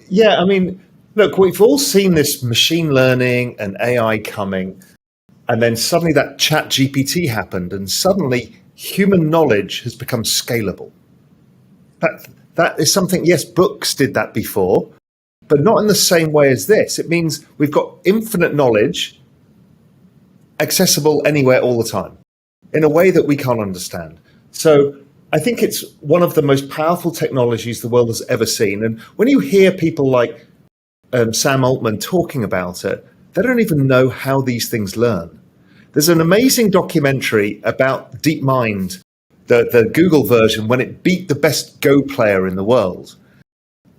Yeah, I mean, look, we've all seen this machine learning and AI coming, and then suddenly that chat GPT happened, and suddenly human knowledge has become scalable. That is something, yes, books did that before, but not in the same way as this. It means we've got infinite knowledge accessible anywhere all the time in a way that we can't understand. So I think it's one of the most powerful technologies the world has ever seen. And when you hear people like Sam Altman talking about it, they don't even know how these things learn. There's an amazing documentary about DeepMind, the Google version, when it beat the best Go player in the world.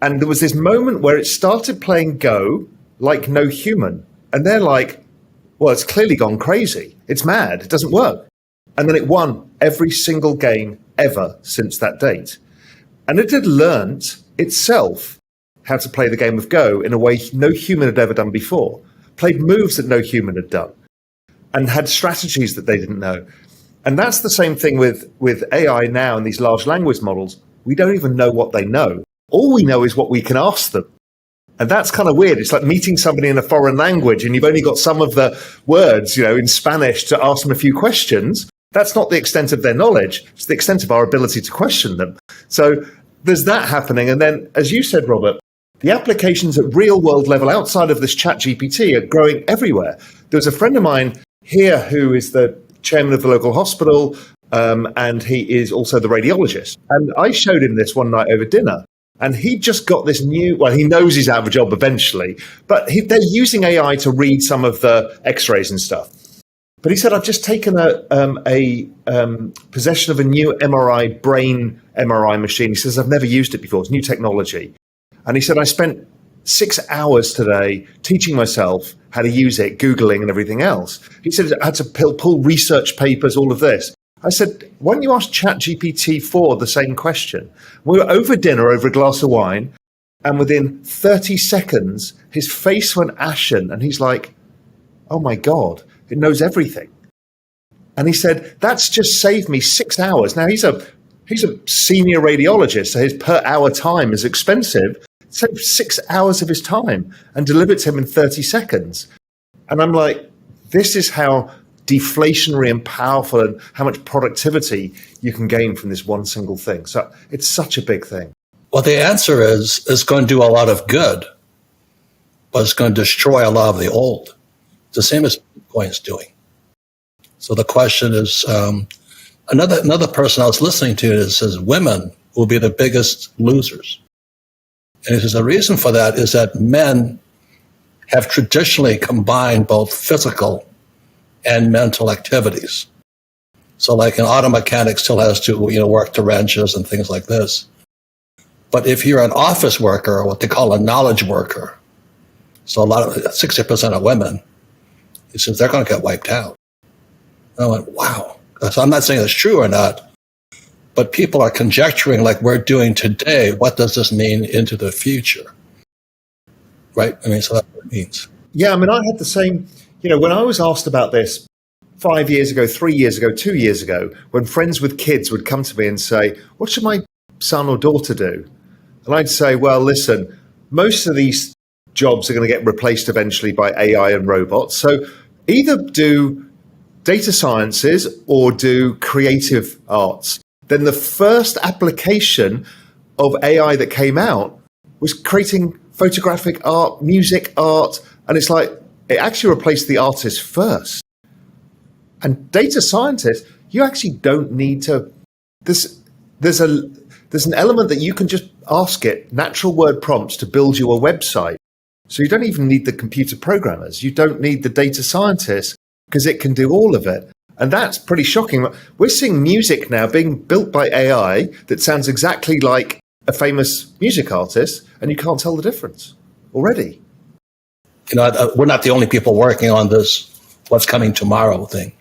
And there was this moment where it started playing Go like no human. And they're like, well, it's clearly gone crazy. It's mad. It doesn't work. And then it won every single game ever since that date. And it had learned itself how to play the game of Go in a way no human had ever done before, played moves that no human had done, and had strategies that they didn't know. And that's the same thing with AI now and these large language models. We don't even know what they know. All we know is what we can ask them. And that's kind of weird. It's like meeting somebody in a foreign language and you've only got some of the words, in Spanish to ask them a few questions. That's not the extent of their knowledge. It's the extent of our ability to question them. So there's that happening. And then, as you said, Robert, the applications at real world level outside of this chat GPT are growing everywhere. There's a friend of mine here who is the chairman of the local hospital, and he is also the radiologist. And I showed him this one night over dinner. And he just got this new, well, he knows he's out of a job eventually, but they're using AI to read some of the x-rays and stuff. But he said, I've just taken a possession of a new MRI, brain MRI machine. He says, I've never used it before. It's new technology. And he said, I spent 6 hours today teaching myself how to use it, Googling and everything else. He said, I had to pull research papers, all of this. I said, why don't you ask ChatGPT-4 the same question? We were over dinner, over a glass of wine, and within 30 seconds, his face went ashen, and he's like, oh my God, it knows everything. And he said, that's just saved me 6 hours. Now, he's a senior radiologist, so his per hour time is expensive. It saved 6 hours of his time and delivered to him in 30 seconds. And I'm like, this is how deflationary and powerful and how much productivity you can gain from this one single thing. So it's such a big thing. Well, the answer is it's going to do a lot of good, but it's going to destroy a lot of the old. It's the same as Bitcoin's doing. So the question is, another person I was listening to says women will be the biggest losers. And he says the reason for that is that men have traditionally combined both physical and mental activities. So like an auto mechanic still has to, work the wrenches and things like this. But if you're an office worker, or what they call a knowledge worker, so 60% of women, he says they're going to get wiped out. And I went, wow. So I'm not saying it's true or not, but people are conjecturing like we're doing today. What does this mean into the future? Right? So that's what it means. Yeah, I had the same. When I was asked about this 5 years ago, 3 years ago, 2 years ago, when friends with kids would come to me and say, what should my son or daughter do? And I'd say, well, listen, most of these jobs are going to get replaced eventually by AI and robots. So either do data sciences or do creative arts. Then the first application of AI that came out was creating photographic art, music art, and it's like, it actually replaced the artist first. And data scientists, you actually don't need to. There's an element that you can just ask it natural word prompts to build you a website. So you don't even need the computer programmers. You don't need the data scientists because it can do all of it. And that's pretty shocking. We're seeing music now being built by AI that sounds exactly like a famous music artist, and you can't tell the difference already. We're not the only people working on this what's coming tomorrow thing.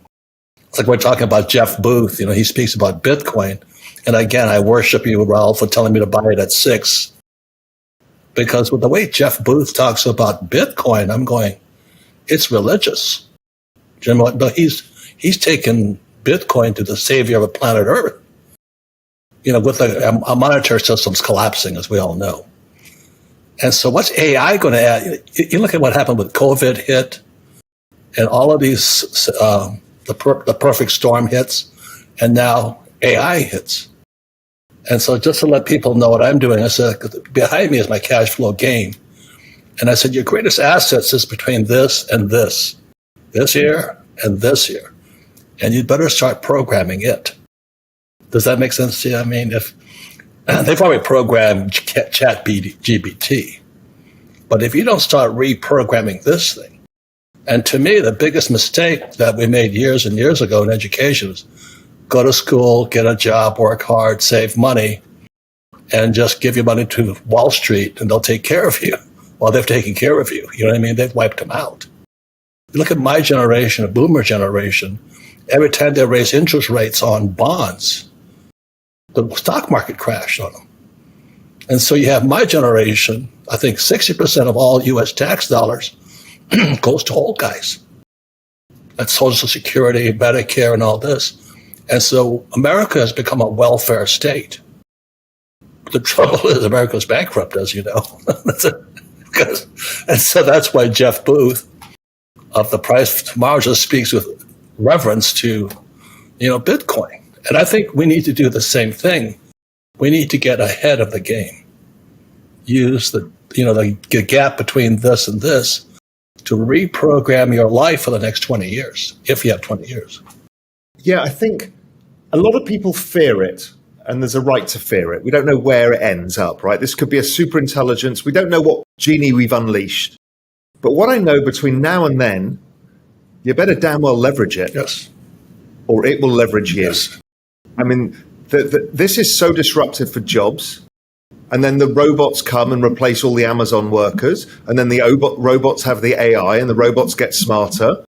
It's like we're talking about Jeff Booth. He speaks about Bitcoin. And again, I worship you, Raoul, for telling me to buy it at 6. Because with the way Jeff Booth talks about Bitcoin, I'm going, it's religious. He's taken Bitcoin to the savior of planet Earth. With our monetary system's collapsing, as we all know. And so what's AI going to add? You look at what happened with COVID hit and all of these, the perfect storm hits, and now AI hits. And so just to let people know what I'm doing, I said, behind me is my cash flow game. And I said, your greatest assets is between this and this year and this year. And you'd better start programming it. Does that make sense to you? I mean, if they've already programmed Chat GPT, but if you don't start reprogramming this thing, and to me, the biggest mistake that we made years and years ago in education was go to school, get a job, work hard, save money, and just give your money to Wall Street and they'll take care of you. Well, they've taken care of you. You know what I mean? They've wiped them out. You look at my generation, a boomer generation, every time they raise interest rates on bonds, the stock market crashed on them. And so you have my generation, I think 60% of all U.S. tax dollars goes to old guys. That's Social Security, Medicare, and all this. And so America has become a welfare state. The trouble is America's bankrupt, as you know. And so that's why Jeff Booth of The Price of Tomorrow just speaks with reverence to, Bitcoin. And I think we need to do the same thing. We need to get ahead of the game. Use the gap between this and this to reprogram your life for the next 20 years, if you have 20 years. Yeah, I think a lot of people fear it, and there's a right to fear it. We don't know where it ends up, right? This could be a super intelligence. We don't know what genie we've unleashed. But what I know between now and then, you better damn well leverage it. Yes. Or it will leverage you. Yes. I mean, this is so disruptive for jobs. And then the robots come and replace all the Amazon workers. And then the robots have the AI and the robots get smarter.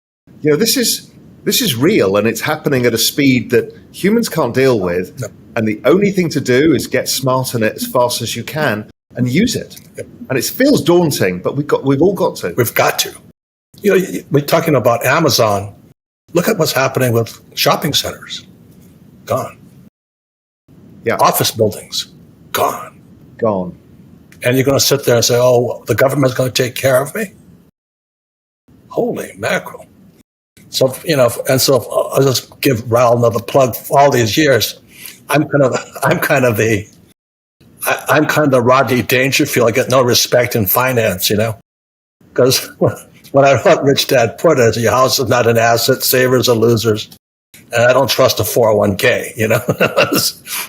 This is real, and it's happening at a speed that humans can't deal with. No. And the only thing to do is get smart on it as fast as you can and use it. Yep. And it feels daunting, but we've all got to. We've got to. We're talking about Amazon. Look at what's happening with shopping centers. Gone. Yeah. Office buildings. Gone. Gone. And you're going to sit there and say, oh, the government's going to take care of me? Holy mackerel. So, and so I'll just give Raoul another plug for all these years. I'm kind of the Rodney Dangerfield. I get no respect in finance, because when I thought Rich Dad put it, your house is not an asset, savers are losers. And I don't trust a 401k,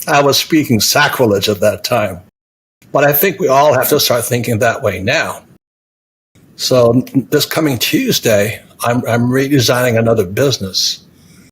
I was speaking sacrilege at that time. But I think we all have to start thinking that way now. So this coming Tuesday, I'm redesigning another business.